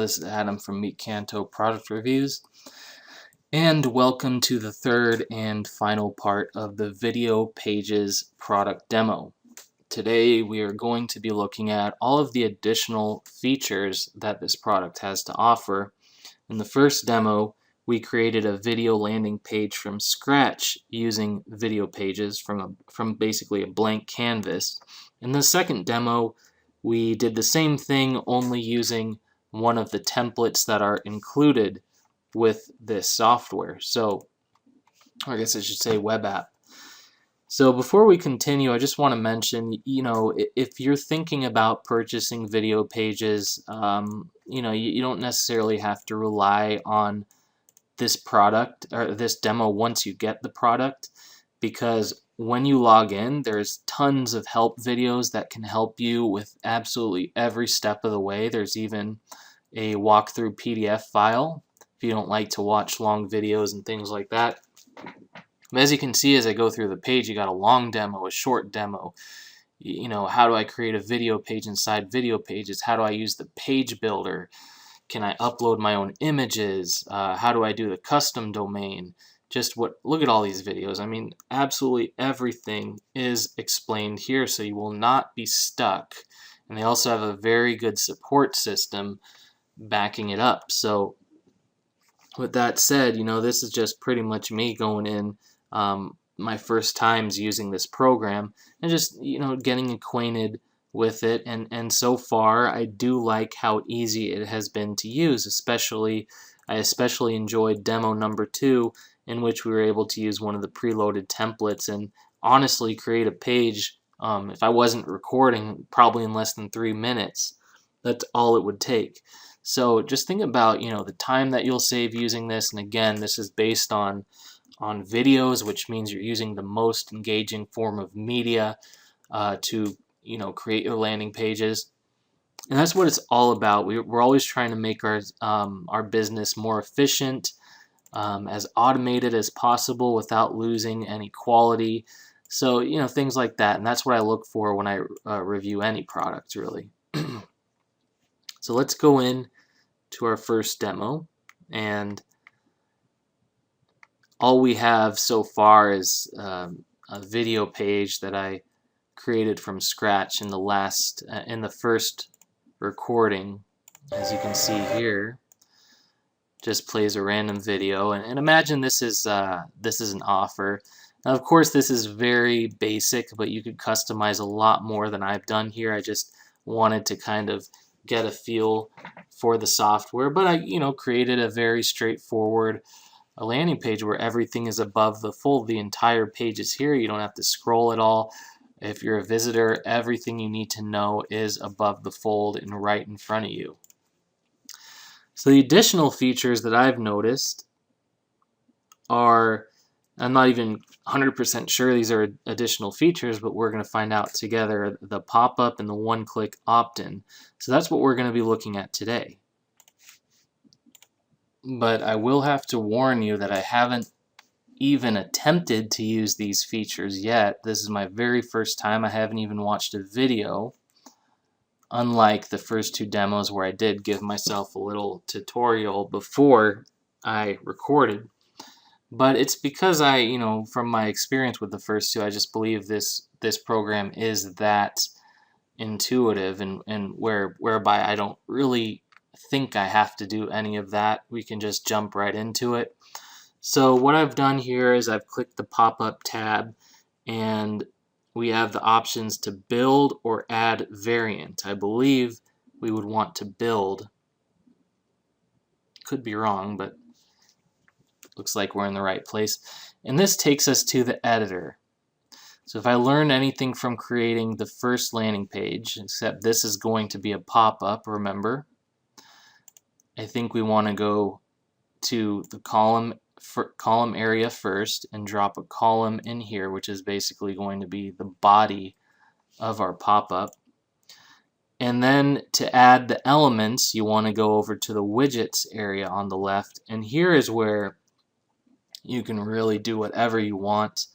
this is Adam from Meet Canto Product Reviews, and welcome to the third and final part of the VideoPages product demo. Today we are going to be looking at all of the additional features that this product has to offer. In the first demo, we created a video landing page from scratch using VideoPages from basically a blank canvas. In the second demo, we did the same thing, only using one of the templates that are included with this software. So, or I guess I should say web app. So before we continue, I just want to mention, if you're thinking about purchasing VideoPages, you don't necessarily have to rely on this product or this demo once you get the product, because when you log in, there's tons of help videos that can help you with absolutely every step of the way. There's even a walkthrough PDF file if you don't like to watch long videos and things like that. But as you can see, as I go through the page, you got a long demo, a short demo. How do I create a video page inside VideoPages? How do I use the page builder? Can I upload my own images? How do I do the custom domain? Look at all these videos. I mean, absolutely everything is explained here, so you will not be stuck. And they also have a very good support system backing it up. So with that said, this is just pretty much me going in my first times using this program and just, getting acquainted with it. And so far, I do like how easy it has been to use. I especially enjoyed demo number 2, in which we were able to use one of the preloaded templates and honestly create a page, if I wasn't recording, probably in less than 3 minutes. That's all it would take. So just think about, the time that you'll save using this. And again, this is based on videos, which means you're using the most engaging form of media to create your landing pages. And that's what it's all about. We're always trying to make our business more efficient, as automated as possible without losing any quality. So, things like that. And that's what I look for when I review any product, really. So let's go in to our first demo. And all we have so far is a video page that I created from scratch in the first recording. As you can see here, just plays a random video, and imagine this is an offer. Now, of course, this is very basic, but you could customize a lot more than I've done here. I just wanted to kind of get a feel for the software, but I created a very straightforward landing page where everything is above the fold. The entire page is here. You don't have to scroll at all. If you're a visitor, everything you need to know is above the fold and right in front of you. So the additional features that I've noticed are, I'm not even 100% sure these are additional features, but we're going to find out together, the pop-up and the one-click opt-in. So that's what we're going to be looking at today. But I will have to warn you that I haven't even attempted to use these features yet. This is my very first time. I haven't even watched a video, unlike the first 2 demos where I did give myself a little tutorial before I recorded. But it's because from my experience with the first 2, I just believe this program is that intuitive, and whereby I don't really think I have to do any of that. We can just jump right into it. So what I've done here is I've clicked the pop-up tab, and we have the options to build or add variant. I believe we would want to build. Could be wrong, but looks like we're in the right place. And this takes us to the editor. So if I learned anything from creating the first landing page, except this is going to be a pop-up, remember, I think we want to go to the column area first and drop a column in here, which is basically going to be the body of our pop-up. And then to add the elements, you want to go over to the widgets area on the left, and here is where you can really do whatever you want,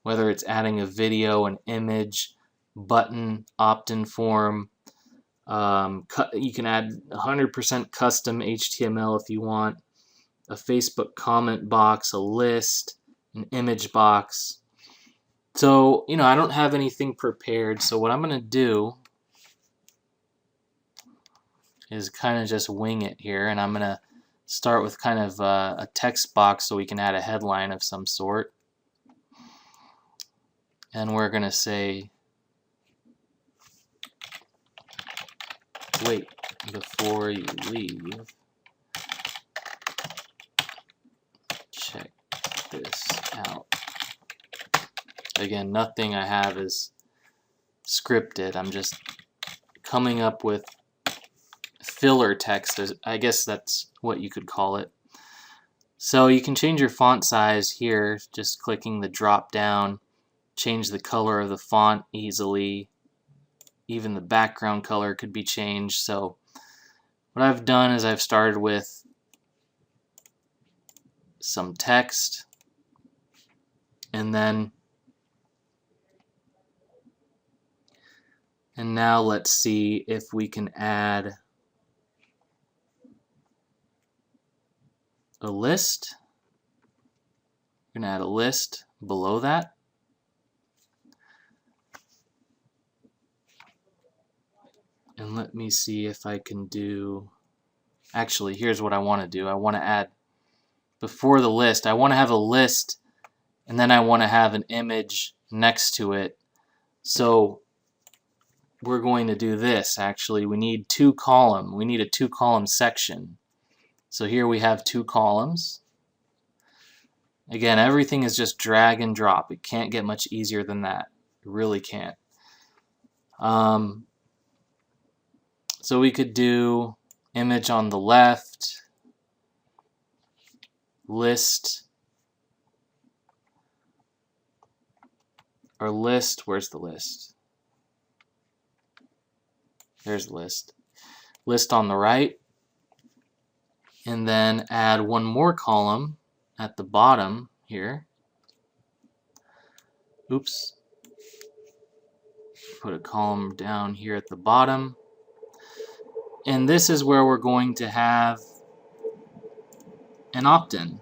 whether it's adding a video, an image, button, opt-in form, You can add 100% custom HTML if you want, a Facebook comment box, a list, an image box. So, I don't have anything prepared, so what I'm going to do is kind of just wing it here, and I'm going to start with kind of a text box so we can add a headline of some sort. And we're going to say, wait, before you leave, check this out. Again, nothing I have is scripted. I'm just coming up with filler text. I guess that's what you could call it. So you can change your font size here, just clicking the drop down, change the color of the font easily. Even the background color could be changed. So what I've done is I've started with some text, and now let's see if we can add a list. We're going to add a list below that. And let me see if I can do, actually, here's what I want to do. I want to add, before the list, I want to have a list, and then I want to have an image next to it. So we're going to do this, actually. We need two columns. We need a two-column section. So here we have two columns. Again, everything is just drag and drop. It can't get much easier than that. It really can't. So we could do image on the left, list, or list. Where's the list? There's the list. List on the right, and then add one more column at the bottom here. Oops. Put a column down here at the bottom. And this is where we're going to have an opt-in.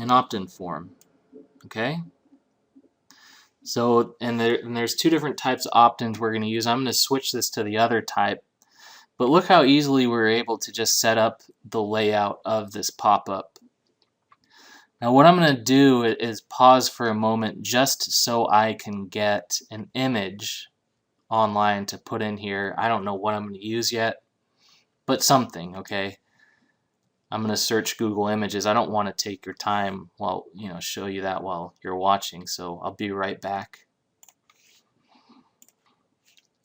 An opt-in form. Okay? So, and there's two different types of opt-ins we're going to use. I'm going to switch this to the other type. But look how easily we're able to just set up the layout of this pop-up. Now what I'm going to do is pause for a moment just so I can get an image online to put in here. I don't know what I'm going to use yet, but something, okay? I'm going to search Google Images. I don't want to take your time while, show you that while you're watching, so I'll be right back.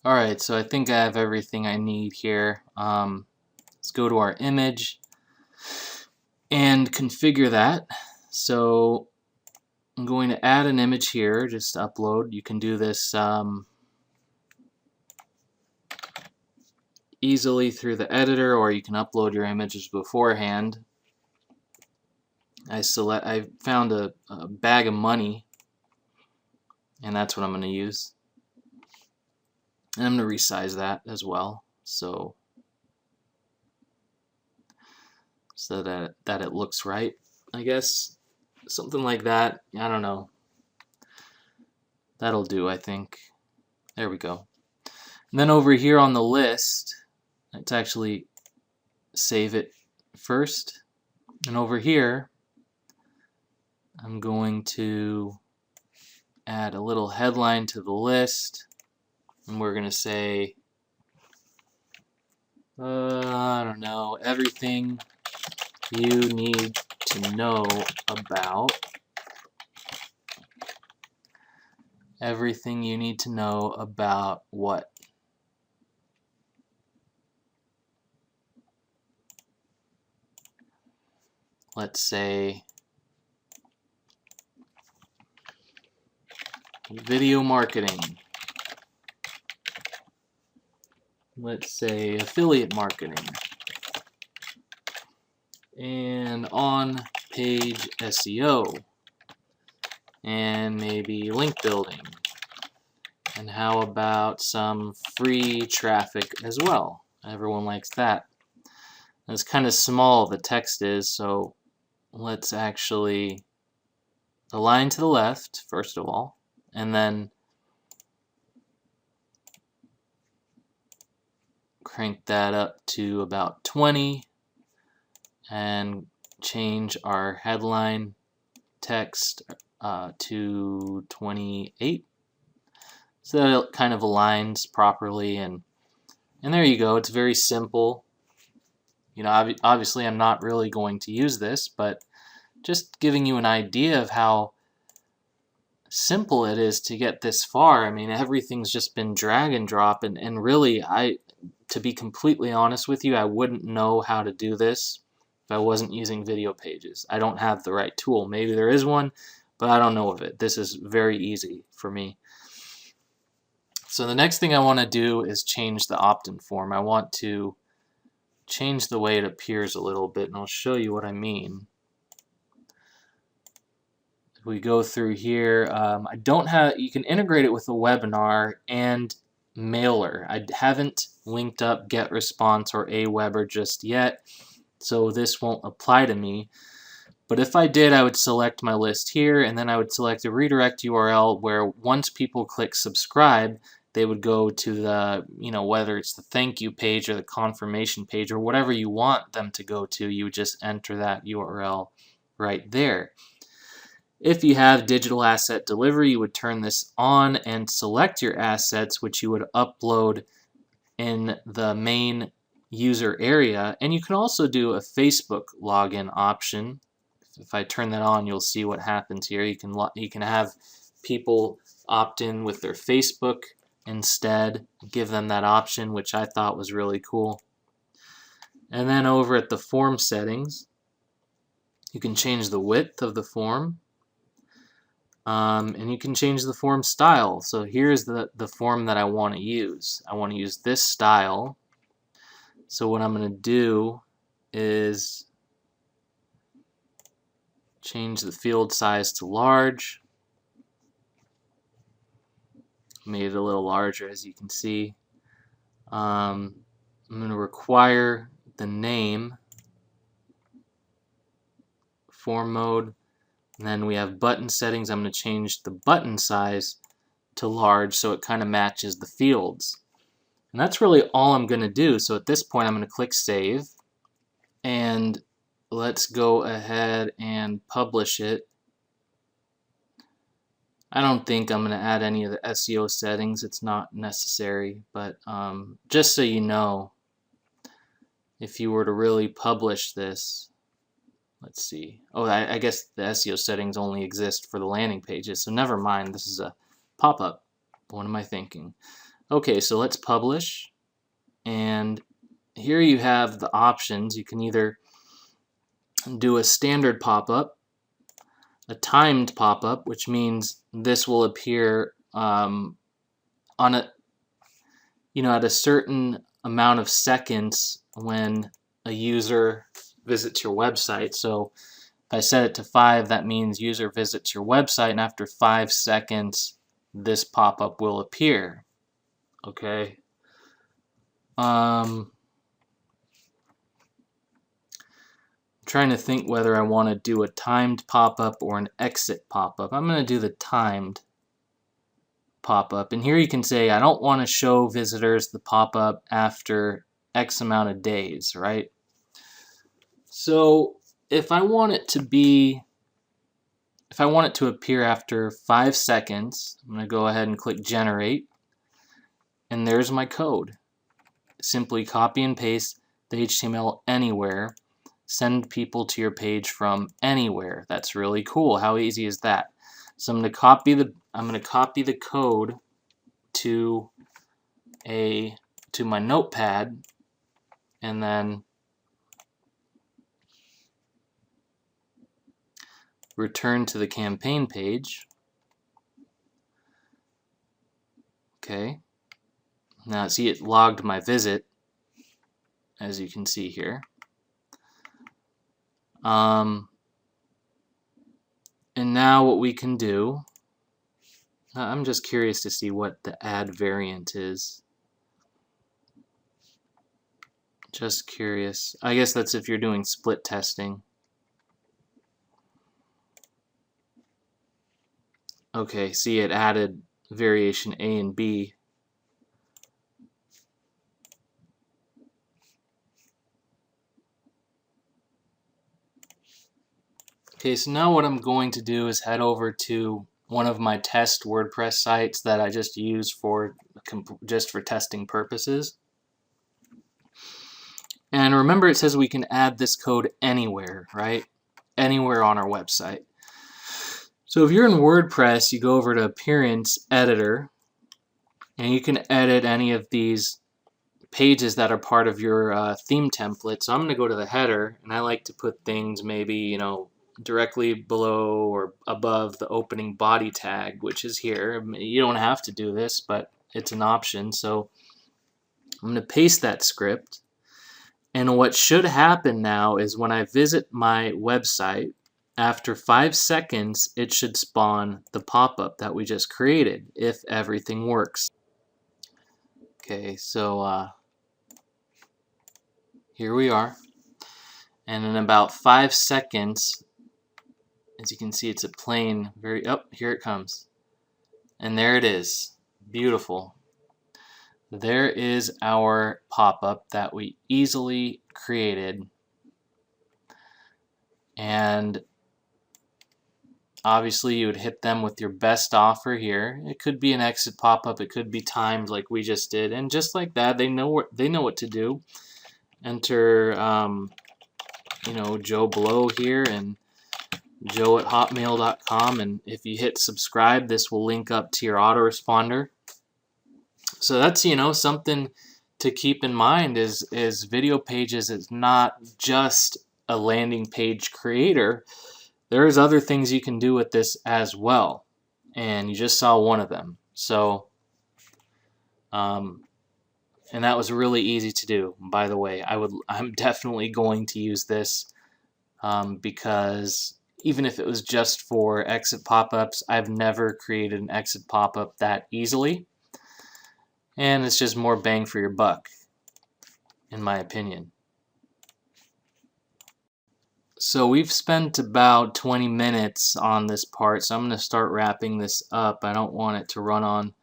Alright, so I think I have everything I need here. Let's go to our image and configure that. So I'm going to add an image here, just upload. You can do this easily through the editor, or you can upload your images beforehand. I found a bag of money, and that's what I'm going to use. And I'm going to resize that as well, so that it looks right, I guess. Something like that. I don't know. That'll do, I think. There we go. And then over here on the list, let's actually save it first. And over here, I'm going to add a little headline to the list. And we're going to say, I don't know, everything you need to know about. Everything you need to know about what? Let's say video marketing. Let's say affiliate marketing. And on-page SEO. And maybe link building. And how about some free traffic as well? Everyone likes that. It's kind of small, the text is, so let's actually align to the left, first of all, and then crank that up to about 20 and change our headline text to 28. So that it kind of aligns properly, and there you go. It's very simple. You know, obviously I'm not really going to use this, but just giving you an idea of how simple it is to get this far. I mean, everything's just been drag and drop, and really, to be completely honest with you, I wouldn't know how to do this if I wasn't using VideoPages. I don't have the right tool. Maybe there is one, but I don't know of it. This is very easy for me. So the next thing I want to do is change the opt-in form. I want to change the way it appears a little bit, and I'll show you what I mean. If we go through here, I don't have. You can integrate it with a webinar and mailer. I haven't linked up GetResponse or Aweber just yet, so this won't apply to me. But if I did, I would select my list here, and then I would select a redirect URL where once people click subscribe, they would go to the, whether it's the thank you page or the confirmation page or whatever you want them to go to, you would just enter that URL right there. If you have digital asset delivery, you would turn this on and select your assets, which you would upload in the main user area. And you can also do a Facebook login option. If I turn that on, you'll see what happens here. You can have people opt in with their Facebook instead, give them that option, which I thought was really cool. And then over at the form settings, you can change the width of the form, and you can change the form style. So here's the form that I want to use. I want to use this style. So what I'm going to do is change the field size to large. Made it a little larger, as you can see. I'm going to require the name, form mode, and then we have button settings. I'm going to change the button size to large so it kind of matches the fields. And that's really all I'm going to do. So at this point, I'm going to click Save, and let's go ahead and publish it. I don't think I'm going to add any of the SEO settings. It's not necessary, but just so you know, if you were to really publish this, let's see. Oh, I guess the SEO settings only exist for the landing pages, so never mind. This is a pop-up. What am I thinking? Okay, so let's publish, and here you have the options. You can either do a standard pop-up, a timed pop-up, which means this will appear on a, at a certain amount of seconds when a user visits your website. So if I set it to 5, that means user visits your website, and after 5 seconds, this pop-up will appear. Okay. Trying to think whether I want to do a timed pop-up or an exit pop-up. I'm going to do the timed pop-up, and here you can say I don't want to show visitors the pop-up after X amount of days, right? So if I want it to appear after 5 seconds, I'm going to go ahead and click generate, and there's my code. Simply copy and paste the HTML anywhere. Send people to your page from anywhere. That's really cool. How easy is that? So I'm going to copy the code to my notepad, and then return to the campaign page. Okay. Now see, it logged my visit, as you can see here. And now what we can do I'm just curious to see what the add variant is. Just curious. I guess that's if you're doing split testing. Okay, see, it added variation A and B. Okay, so now what I'm going to do is head over to one of my test WordPress sites that I just use for testing purposes. And remember, it says we can add this code anywhere, right? Anywhere on our website. So if you're in WordPress, you go over to Appearance Editor, and you can edit any of these pages that are part of your theme template. So I'm going to go to the header, and I like to put things maybe, you know, directly below or above the opening body tag, which is here. You don't have to do this, but it's an option. So I'm going to paste that script. And what should happen now is when I visit my website, after 5 seconds, it should spawn the pop-up that we just created, if everything works. Okay, so here we are. And in about 5 seconds, as you can see, it's a plain, here it comes. And there it is. Beautiful. There is our pop-up that we easily created. And obviously you would hit them with your best offer here. It could be an exit pop-up, it could be timed like we just did, and just like that, they know what to do. Enter you know, Joe Blow here and joe@hotmail.com, and if you hit subscribe, this will link up to your autoresponder. So that's, you know, something to keep in mind is VideoPages is not just a landing page creator. There's other things you can do with this as well, and you just saw one of them. So and that was really easy to do, by the way. I'm definitely going to use this because even if it was just for exit pop-ups, I've never created an exit pop-up that easily. And it's just more bang for your buck, in my opinion. So we've spent about 20 minutes on this part, so I'm going to start wrapping this up. I don't want it to run on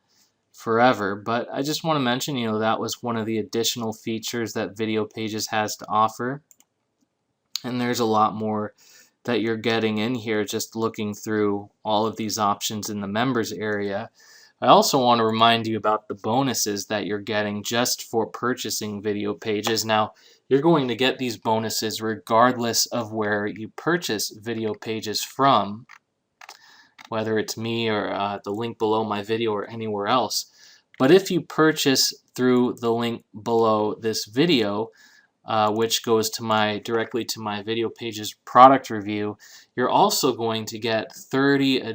forever, but I just want to mention, you know, that was one of the additional features that VideoPages has to offer. And there's a lot more that you're getting in here just looking through all of these options in the members area. I also want to remind you about the bonuses that you're getting just for purchasing VideoPages. Now, you're going to get these bonuses regardless of where you purchase VideoPages from, whether it's me or the link below my video or anywhere else. But if you purchase through the link below this video, which goes to directly to my VideoPages product review, you're also going to get 31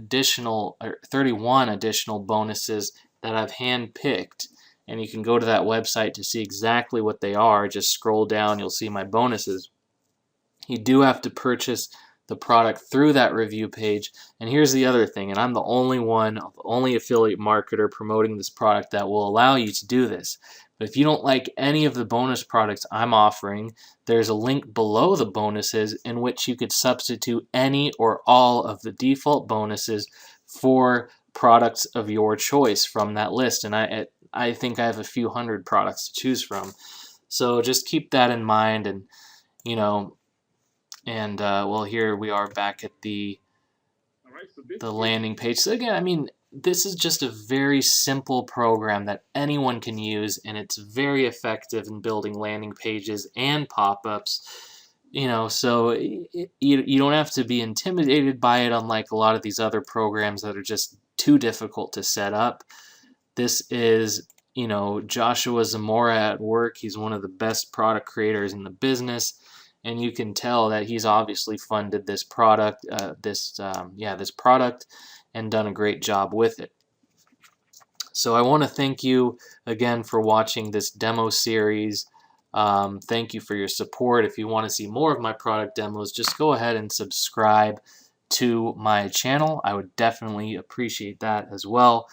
additional bonuses that I've handpicked, and you can go to that website to see exactly what they are. Just scroll down, you'll see my bonuses. You do have to purchase the product through that review page. And here's the other thing, and I'm the only affiliate marketer promoting this product that will allow you to do this. But if you don't like any of the bonus products I'm offering, there's a link below the bonuses in which you could substitute any or all of the default bonuses for products of your choice from that list. And I think I have a few hundred products to choose from. So just keep that in mind, and you know, and well, here we are back at the landing page. So again, I mean, this is just a very simple program that anyone can use, and it's very effective in building landing pages and pop-ups. You know, so you don't have to be intimidated by it, unlike a lot of these other programs that are just too difficult to set up. This is, you know, Joshua Zamora at work. He's one of the best product creators in the business, and you can tell that he's obviously funded this product, this product, and done a great job with it. So I want to thank you again for watching this demo series. Thank you for your support. If you want to see more of my product demos, just go ahead and subscribe to my channel, I would definitely appreciate that as well.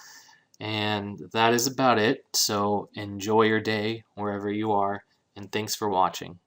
And that is about it. So enjoy your day wherever you are, and thanks for watching.